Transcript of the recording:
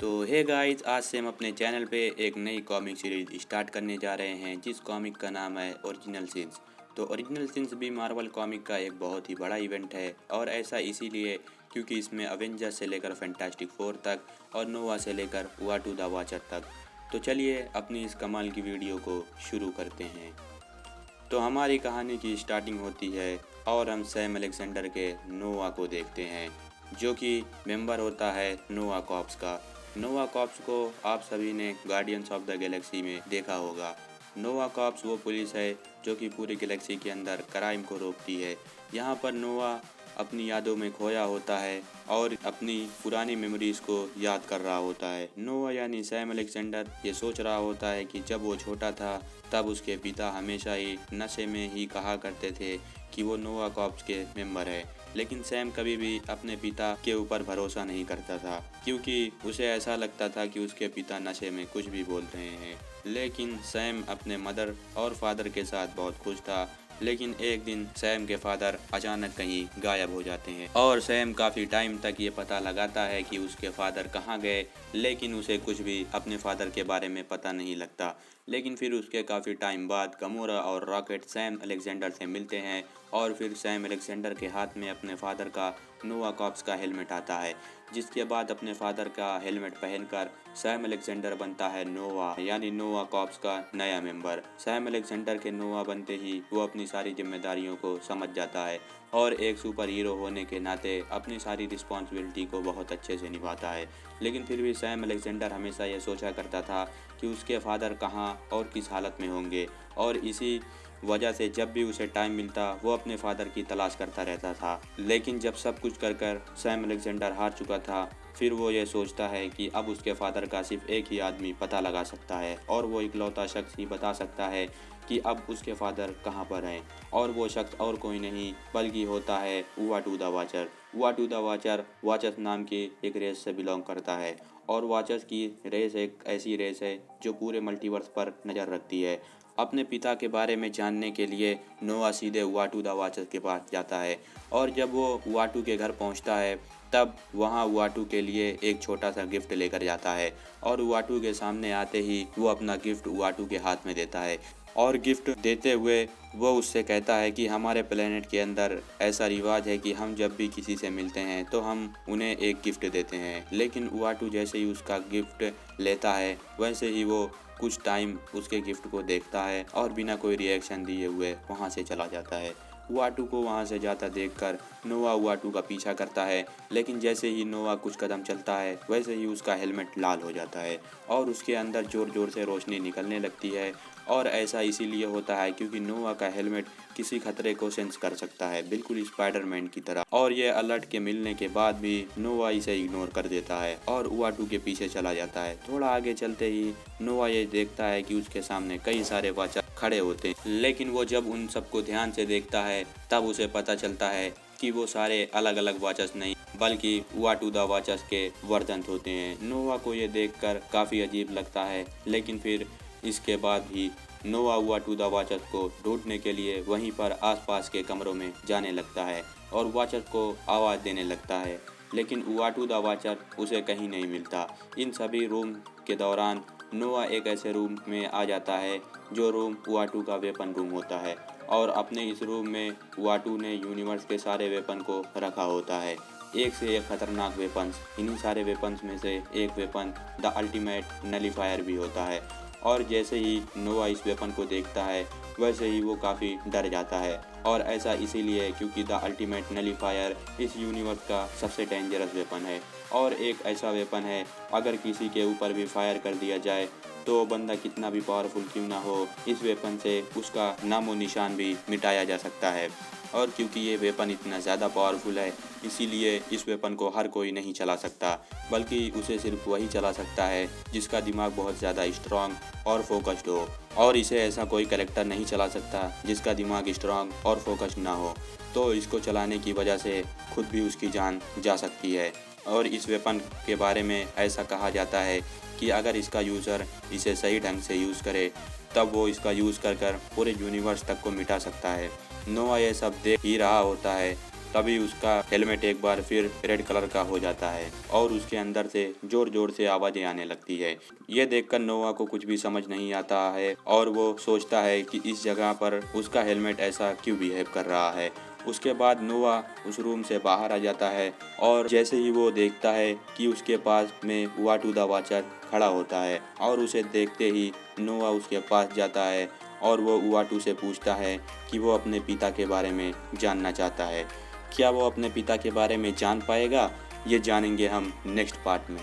तो hey guys, आज से हम अपने चैनल पे एक नई कॉमिक सीरीज स्टार्ट करने जा रहे हैं जिस कॉमिक का नाम है ओरिजिनल सिंस। तो ओरिजिनल सिंस भी मार्वल कॉमिक का एक बहुत ही बड़ा इवेंट है और ऐसा इसीलिए क्योंकि इसमें अवेंजर्स से लेकर फैंटास्टिक फोर तक और नोवा से लेकर वाटू द वाचर तक। तो चलिए अपनी इस कमाल की वीडियो को शुरू करते हैं। तो हमारी कहानी की स्टार्टिंग होती है और हम सैम अलेक्जेंडर के नोवा को देखते हैं जो कि मेंबर होता है नोवा कॉर्प्स का। नोवा कॉर्प्स को आप सभी ने गार्डियंस ऑफ द गैलेक्सी में देखा होगा। नोवा कॉर्प्स वो पुलिस है जो कि पूरी गैलेक्सी के अंदर क्राइम को रोकती है। यहाँ पर नोवा अपनी यादों में खोया होता है और अपनी पुरानी मेमोरीज को याद कर रहा होता है। नोवा यानी सैम अलेक्जेंडर ये सोच रहा होता है कि जब वो छोटा था तब उसके पिता हमेशा ही नशे में ही कहा करते थे कि वो नोवा कॉर्प्स के मेंबर है, लेकिन सैम कभी भी अपने पिता के ऊपर भरोसा नहीं करता था क्योंकि उसे ऐसा लगता था कि उसके पिता नशे में कुछ भी बोल रहे हैं। लेकिन सैम अपने मदर और फादर के साथ बहुत खुश था, लेकिन एक दिन सैम के फादर अचानक कहीं गायब हो जाते हैं और सैम काफ़ी टाइम तक ये पता लगाता है कि उसके फादर कहाँ गए, लेकिन उसे कुछ भी अपने फादर के बारे में पता नहीं लगता। लेकिन फिर उसके काफ़ी टाइम बाद गमोरा और रॉकेट सैम अलेक्जेंडर से मिलते हैं और फिर सैम अलेक्जेंडर के हाथ में अपने फादर का नोवा कॉर्प्स का हेलमेट आता है, जिसके बाद अपने फादर का हेलमेट पहनकर सैम अलेक्जेंडर बनता है नोवा यानी नोवा कॉर्प्स का नया मेंबर। सैम अलेक्जेंडर के नोवा बनते ही वो अपनी सारी जिम्मेदारियों को समझ जाता है और एक सुपर हीरो होने के नाते अपनी सारी रिस्पॉन्सिबिलिटी को बहुत अच्छे से निभाता है। लेकिन फिर भी सैम अलेक्जेंडर हमेशा ये सोचा करता था कि उसके फादर कहाँ और किस हालत में होंगे और इसी वजह से जब भी उसे टाइम मिलता वो अपने फादर की तलाश करता रहता था। लेकिन जब सब कुछ कर कर सैम अलेक्जेंडर हार चुका था, फिर वो ये सोचता है कि अब उसके फादर का सिर्फ एक ही आदमी पता लगा सकता है और वो इकलौता शख्स ही बता सकता है कि अब उसके फादर कहाँ पर हैं, और वो शख्स और कोई नहीं बल्कि होता है वाटू द वाचर। वाटू द वाचर वाचस नाम की एक रेस से बिलोंग करता है और वाचस की रेस एक ऐसी रेस है जो पूरे मल्टीवर्स पर नज़र रखती है। अपने पिता के बारे में जानने के लिए नोवा सीधे वाटू द वाचर के पास जाता है और जब वो वाटू के घर पहुंचता है तब वहां वाटू के लिए एक छोटा सा गिफ्ट लेकर जाता है और वाटू के सामने आते ही वो अपना गिफ्ट वाटू के हाथ में देता है और गिफ्ट देते हुए वो उससे कहता है कि हमारे प्लेनेट के अंदर ऐसा रिवाज है कि हम जब भी किसी से मिलते हैं तो हम उन्हें एक गिफ्ट देते हैं। लेकिन वाटू जैसे ही उसका गिफ्ट लेता है वैसे ही वो कुछ टाइम उसके गिफ्ट को देखता है और बिना कोई रिएक्शन दिए हुए वहाँ से चला जाता है। वाटू को वहाँ से जाता देखकर नोवा वाटू का पीछा करता है, लेकिन जैसे ही नोवा कुछ कदम चलता है वैसे ही उसका हेलमेट लाल हो जाता है और उसके अंदर ज़ोर ज़ोर से रोशनी निकलने लगती है। और ऐसा इसीलिए होता है क्योंकि नोवा का हेलमेट किसी खतरे को सेंस कर सकता है, बिल्कुल स्पाइडरमैन की तरह। और ये अलर्ट के मिलने के बाद भी नोवा इसे इग्नोर कर देता है और वाटू के पीछे चला जाता है। थोड़ा आगे चलते ही नोवा ये देखता है कि उसके सामने कई सारे वाचर खड़े होते हैं, लेकिन वो जब उन सबको ध्यान से देखता है तब उसे पता चलता है कि वो सारे अलग अलग वाचर्स नहीं बल्कि वाटू द वाचर्स के वर्जन होते हैं। नोवा को ये देखकर काफ़ी अजीब लगता है, लेकिन फिर इसके बाद भी नोवा वाटू द वाचर्स को ढूंढने के लिए वहीं पर आसपास के कमरों में जाने लगता है और वाचर को आवाज़ देने लगता है, लेकिन वाटू द वाचर उसे कहीं नहीं मिलता। इन सभी रूम के दौरान नोवा एक ऐसे रूम में आ जाता है जो रूम वाटू का वेपन रूम होता है और अपने इस रूम में वाटू ने यूनिवर्स के सारे वेपन को रखा होता है, एक से एक खतरनाक वेपन्स। इन्हीं सारे वेपन्स में से एक वेपन द अल्टीमेट नलीफायर भी होता है और जैसे ही नोवा इस वेपन को देखता है वैसे ही वो काफ़ी डर जाता है और ऐसा इसीलिए क्योंकि द अल्टीमेट नलीफायर इस यूनिवर्स का सबसे डेंजरस वेपन है और एक ऐसा वेपन है अगर किसी के ऊपर भी फायर कर दिया जाए तो बंदा कितना भी पावरफुल क्यों ना हो, इस वेपन से उसका नामो निशान भी मिटाया जा सकता है। और क्योंकि ये वेपन इतना ज़्यादा पावरफुल है इसीलिए इस वेपन को हर कोई नहीं चला सकता, बल्कि उसे सिर्फ वही चला सकता है जिसका दिमाग बहुत ज़्यादा स्ट्रॉन्ग और फोकस्ड हो, और इसे ऐसा कोई कैरेक्टर नहीं चला सकता जिसका दिमाग स्ट्रॉन्ग और फोकस्ड ना हो। तो इसको चलाने की वजह से खुद भी उसकी जान जा सकती है। और इस वेपन के बारे में ऐसा कहा जाता है कि अगर इसका यूज़र इसे सही ढंग से यूज़ करे तब वो इसका यूज़ कर कर पूरे यूनिवर्स तक को मिटा सकता है। नोवा ये सब देख ही रहा होता है तभी उसका हेलमेट एक बार फिर रेड कलर का हो जाता है और उसके अंदर से जोर जोर से आवाज़ें आने लगती है। ये देखकर नोआ को कुछ भी समझ नहीं आता है और वो सोचता है कि इस जगह पर उसका हेलमेट ऐसा क्यों बिहेव कर रहा है। उसके बाद नोआ उस रूम से बाहर आ जाता है और जैसे ही वो देखता है कि उसके पास में उआटू द वाचर खड़ा होता है और उसे देखते ही नोआ उसके पास जाता है और वो उआटू से पूछता है कि वो अपने पिता के बारे में जानना चाहता है। क्या वो अपने पिता के बारे में जान पाएगा? ये जानेंगे हम नेक्स्ट पार्ट में।